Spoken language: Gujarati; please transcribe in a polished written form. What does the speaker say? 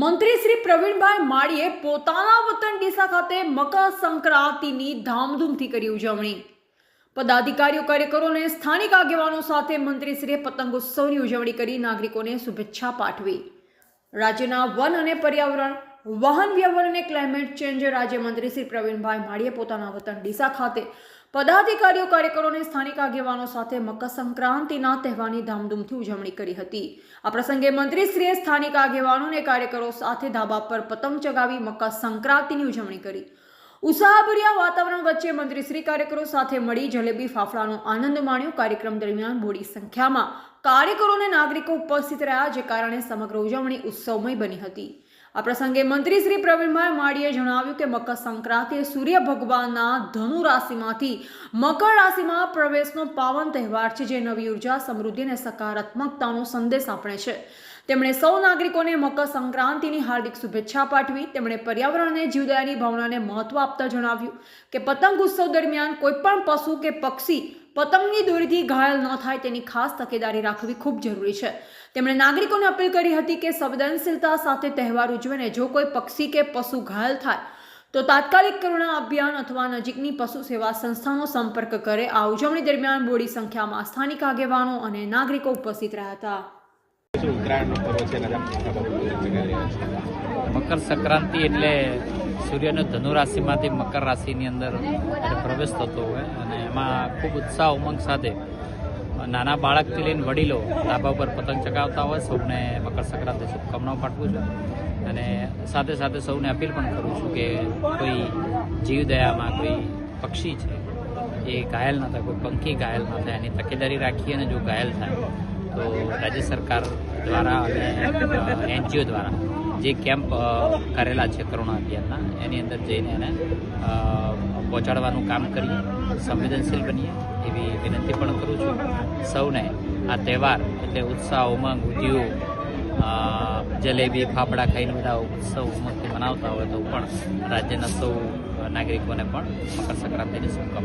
મંત્રી શ્રી પ્રવીણભાઈ માળીએ પોતાના વતન ડીસા ખાતે મકર સંક્રાંતિની ધામધૂમથી કરી ઉજવણી। પદાધિકારીઓ કાર્યકરો અને સ્થાનિક આગેવાનો સાથે મંત્રીશ્રીએ પતંગોત્સવની ઉજવણી કરી નાગરિકોને શુભેચ્છા પાઠવી। રાજ્યના વન અને પર્યાવરણ, વાહન વ્યવહાર અને ક્લાઇમેટ ચેન્જ રાજ્યમંત્રી શ્રી પ્રવીણભાઈ માળીએ પોતાના વતન ડીસા ખાતે પદાધિકારીઓ કાર્યકરો અને સ્થાનિક આગેવાનો સાથે મકર સંક્રાંતિના તહેવારની ધામધૂમથી ઉજવણી કરી હતી। આ પ્રસંગે મંત્રીશ્રીએ સ્થાનિક આગેવાનો અને કાર્યકરો સાથે ધાબા પર પતંગ ચગાવી મકર સંક્રાંતિની ઉજવણી કરી। ઉત્સાહભર્યા વાતાવરણ વચ્ચે મંત્રીશ્રી કાર્યકરો સાથે મળી જલેબી ફાફડાનો આનંદ માણ્યો। કાર્યક્રમ દરમિયાન મોટી સંખ્યામાં કાર્યકરો અને નાગરિકો ઉપસ્થિત રહ્યા, જે કારણે સમગ્ર ઉજવણી ઉત્સવમય બની હતી। આ પ્રસંગે મંત્રી શ્રી પ્રવીણભાઈ માળીએ જણાવ્યું કે મકર સંક્રાંતિ સૂર્ય ભગવાનના ધનુ રાશિમાંથી મકર રાશિમાં પ્રવેશનો પાવન તહેવાર છે, જે નવી ઉર્જા, સમૃદ્ધિ અને સકારાત્મકતાનો સંદેશ આપે છે। તેમણે સૌ નાગરિકોને મકર સંક્રાંતિની હાર્દિક શુભેચ્છા પાઠવી। તેમણે પર્યાવરણ અને જીવદયાની ભાવનાને મહત્વ આપતા જણાવ્યું કે પતંગ ઉત્સવ દરમિયાન કોઈ પણ પશુ કે પક્ષી પતંગની દોરીથી ઘાયલ ન થાય તેની ખાસ તકેદારી રાખવી ખૂબ જરૂરી છે। તેમણે નાગરિકોને અપીલ કરી હતી કે સંવેદનશીલતા સાથે તહેવાર ઉજવીને જો કોઈ પક્ષી કે પશુ ઘાયલ થાય તો તાત્કાલિક કરુણા અભિયાન અથવા નજીકની પશુ સેવા સંસ્થાનો સંપર્ક કરે। આ ઉજવણી દરમિયાન મોટી સંખ્યામાં સ્થાનિક આગેવાનો અને નાગરિકો ઉપસ્થિત રહ્યા હતા। મકર સંક્રાંતિ એટલે સૂર્યનો ધનુ રાશિમાંથી મકર રાશિની અંદર પ્રવેશ થતો હોય અને એમાં ખૂબ ઉત્સાહ ઉમંગ સાથે નાના બાળકથી લઈને વડીલો ધાબા ઉપર પતંગ ચગાવતા હોય। સૌને મકર સંક્રાંતિ શુભકામનાઓ પાઠવું છું અને સાથે સાથે સૌને અપીલ પણ કરું છું કે કોઈ જીવદયામાં કોઈ પક્ષી છે એ ઘાયલ ન થાય, કોઈ પંખી ઘાયલ ન થાય, એની તકેદારી રાખીએ અને જો ઘાયલ થાય તો રાજ્ય સરકાર દ્વારા અને એનજીઓ દ્વારા જે કેમ્પ કરેલા છે કરુણા અભિયાનના, એની અંદર જઈને એને પહોંચાડવાનું કામ કરીએ, સંવેદનશીલ બનીએ એવી વિનંતી પણ કરું છું। સૌને આ તહેવાર એટલે ઉત્સાહ, ઉમંગ, ઉદ્યોગ, જલેબી ફાફડા ખાઈને બધા ઉત્સવ ઉમંગથી મનાવતા હોય તો પણ રાજ્યના સૌ નાગરિકોને પણ મકર સંક્રાંતિની શુભકામનાઓ।